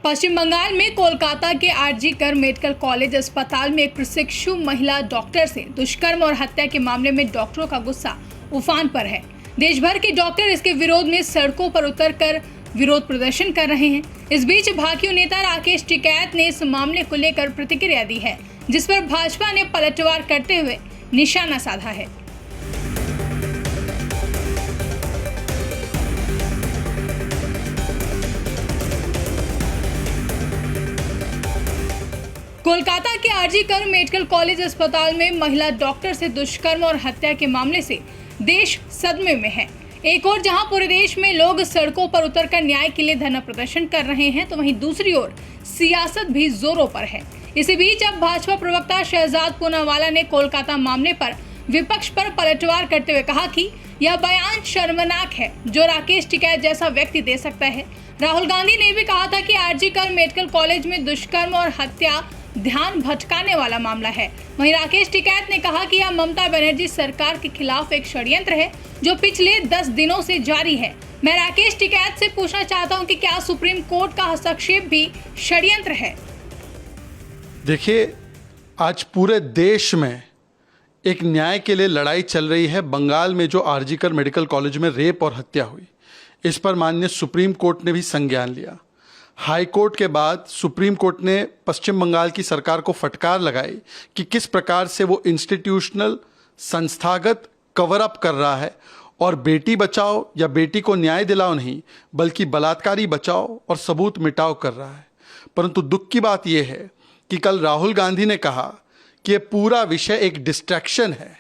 पश्चिम बंगाल में कोलकाता के आरजी कर मेडिकल कॉलेज अस्पताल में एक प्रशिक्षु महिला डॉक्टर से दुष्कर्म और हत्या के मामले में डॉक्टरों का गुस्सा उफान पर है। देश भर के डॉक्टर इसके विरोध में सड़कों पर उतरकर विरोध प्रदर्शन कर रहे हैं। इस बीच भाकियू नेता राकेश टिकैत ने इस मामले को लेकर प्रतिक्रिया दी है, जिस पर भाजपा ने पलटवार करते हुए निशाना साधा है। कोलकाता के आरजी कर मेडिकल कॉलेज अस्पताल में महिला डॉक्टर से दुष्कर्म और हत्या के मामले से देश सदमे में है। एक ओर जहां पूरे देश में लोग सड़कों पर उतरकर न्याय के लिए धरना प्रदर्शन कर रहे हैं, तो वहीं दूसरी ओर सियासत भी जोरों पर है। इसी बीच अब भाजपा प्रवक्ता शहजाद पूनावाला ने कोलकाता मामले पर विपक्ष पर पलटवार करते हुए कहा कि यह बयान शर्मनाक है जो राकेश टिकैत जैसा व्यक्ति दे सकता है। राहुल गांधी ने भी कहा था कि आरजी कर मेडिकल कॉलेज में दुष्कर्म और हत्या ध्यान भटकाने वाला मामला है। वहीं राकेश टिकैत ने कहा कि यह ममता बनर्जी सरकार के खिलाफ एक षड्यंत्र है जो पिछले 10 दिनों से जारी है। मैं राकेश टिकैत से पूछना चाहता हूं कि क्या सुप्रीम कोर्ट का हस्तक्षेप भी षड्यंत्र है? देखिए, आज पूरे देश में एक न्याय के लिए लड़ाई चल रही है। बंगाल में जो आरजी कर मेडिकल कॉलेज में रेप और हत्या हुई, इस पर माननीय सुप्रीम कोर्ट ने भी संज्ञान लिया। हाई कोर्ट के बाद सुप्रीम कोर्ट ने पश्चिम बंगाल की सरकार को फटकार लगाई कि किस प्रकार से वो इंस्टीट्यूशनल संस्थागत कवर अप कर रहा है और बेटी बचाओ या बेटी को न्याय दिलाओ नहीं, बल्कि बलात्कारी बचाओ और सबूत मिटाओ कर रहा है। परंतु दुख की बात यह है कि कल राहुल गांधी ने कहा कि ये पूरा विषय एक डिस्ट्रैक्शन है।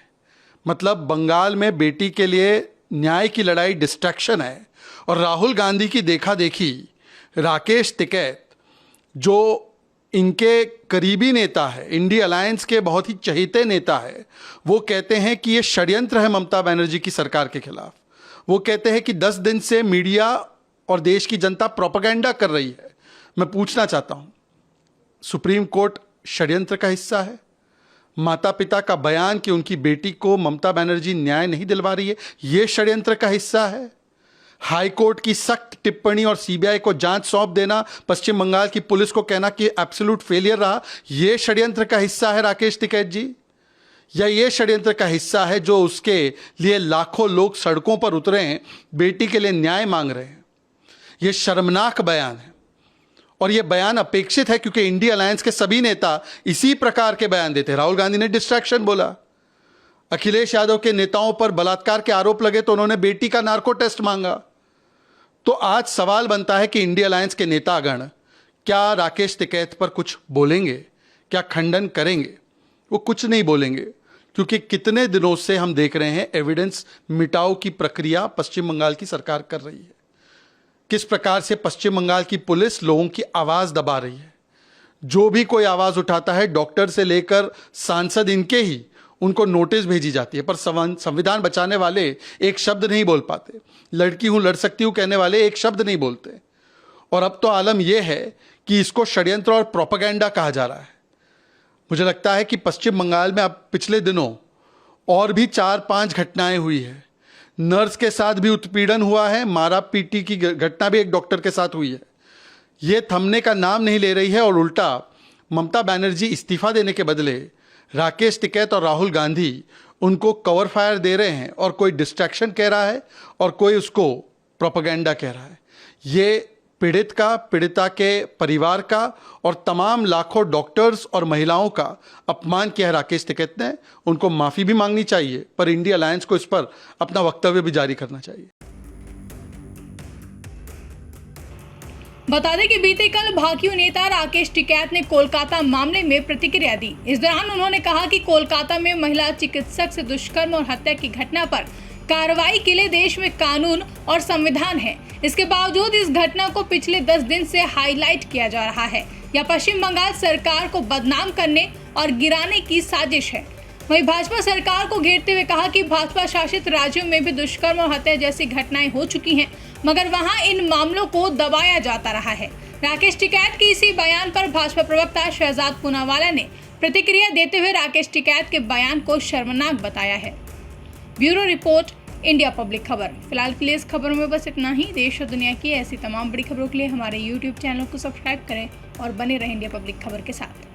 मतलब बंगाल में बेटी के लिए न्याय की लड़ाई डिस्ट्रैक्शन है। और राहुल गांधी की देखा देखी राकेश टिकैत, जो इनके करीबी नेता है, इंडिया अलायंस के बहुत ही चहेते नेता है, वो कहते हैं कि ये षड्यंत्र है ममता बनर्जी की सरकार के खिलाफ। वो कहते हैं कि 10 दिन से मीडिया और देश की जनता प्रोपेगेंडा कर रही है। मैं पूछना चाहता हूं, सुप्रीम कोर्ट षड्यंत्र का हिस्सा है? माता पिता का बयान कि उनकी बेटी को ममता बनर्जी न्याय नहीं दिलवा रही है, ये षड्यंत्र का हिस्सा है? हाई कोर्ट की सख्त टिप्पणी और सीबीआई को जांच सौंप देना, पश्चिम बंगाल की पुलिस को कहना कि एब्सोल्यूट फेलियर रहा, यह षड्यंत्र का हिस्सा है राकेश टिकैत जी? या ये षड्यंत्र का हिस्सा है जो उसके लिए लाखों लोग सड़कों पर उतरे हैं, बेटी के लिए न्याय मांग रहे हैं? यह शर्मनाक बयान है और यह बयान अपेक्षित है, क्योंकि इंडिया अलायंस के सभी नेता इसी प्रकार के बयान देते हैं। राहुल गांधी ने डिस्ट्रैक्शन बोला, अखिलेश यादव के नेताओं पर बलात्कार के आरोप लगे तो उन्होंने बेटी का नार्को टेस्ट मांगा। तो आज सवाल बनता है कि इंडिया अलायंस के नेतागण क्या राकेश टिकैत पर कुछ बोलेंगे, क्या खंडन करेंगे? वो कुछ नहीं बोलेंगे, क्योंकि कितने दिनों से हम देख रहे हैं एविडेंस मिटाओ की प्रक्रिया पश्चिम बंगाल की सरकार कर रही है। किस प्रकार से पश्चिम बंगाल की पुलिस लोगों की आवाज दबा रही है। जो भी कोई आवाज उठाता है, डॉक्टर से लेकर सांसद इनके ही, उनको नोटिस भेजी जाती है। पर संविधान बचाने वाले एक शब्द नहीं बोल पाते। लड़की हूं, लड़ सकती हूं कहने वाले एक शब्द नहीं बोलते। और अब तो आलम यह है कि इसको षड्यंत्र और प्रोपेगेंडा कहा जा रहा है। मुझे लगता है कि पश्चिम बंगाल में अब पिछले दिनों और भी 4-5 घटनाएं हुई है। नर्स के साथ भी उत्पीड़न हुआ है, मारा पीटी की घटना भी एक डॉक्टर के साथ हुई है। ये थमने का नाम नहीं ले रही है और उल्टा ममता बनर्जी इस्तीफा देने के बदले राकेश टिकैत और राहुल गांधी उनको कवर फायर दे रहे हैं और कोई डिस्ट्रैक्शन कह रहा है और कोई उसको प्रोपेगेंडा कह रहा है। ये पीड़ित का, पीड़िता के परिवार का और तमाम लाखों डॉक्टर्स और महिलाओं का अपमान किया है राकेश टिकैत ने। उनको माफ़ी भी मांगनी चाहिए, पर इंडिया अलायंस को इस पर अपना वक्तव्य भी जारी करना चाहिए। बता दें कि बीते कल भाकियू नेता राकेश टिकैत ने कोलकाता मामले में प्रतिक्रिया दी। इस दौरान उन्होंने कहा कि कोलकाता में महिला चिकित्सक से दुष्कर्म और हत्या की घटना पर कार्रवाई के लिए देश में कानून और संविधान है। इसके बावजूद इस घटना को पिछले 10 दिन से हाईलाइट किया जा रहा है। यह पश्चिम बंगाल सरकार को बदनाम करने और गिराने की साजिश है। वहीं भाजपा सरकार को घेरते हुए कहा कि भाजपा शासित राज्यों में भी दुष्कर्म और हत्या जैसी घटनाएं हो चुकी हैं, मगर वहां इन मामलों को दबाया जाता रहा है। राकेश टिकैत के इसी बयान पर भाजपा प्रवक्ता शहजाद पूनावाला ने प्रतिक्रिया देते हुए राकेश टिकैत के बयान को शर्मनाक बताया है। ब्यूरो रिपोर्ट, इंडिया पब्लिक खबर। फिलहाल के लिए इस खबरों में बस इतना ही। देश और दुनिया की ऐसी तमाम बड़ी खबरों के लिए हमारे YouTube चैनल को सब्सक्राइब करें और बने रहें इंडिया पब्लिक खबर के साथ।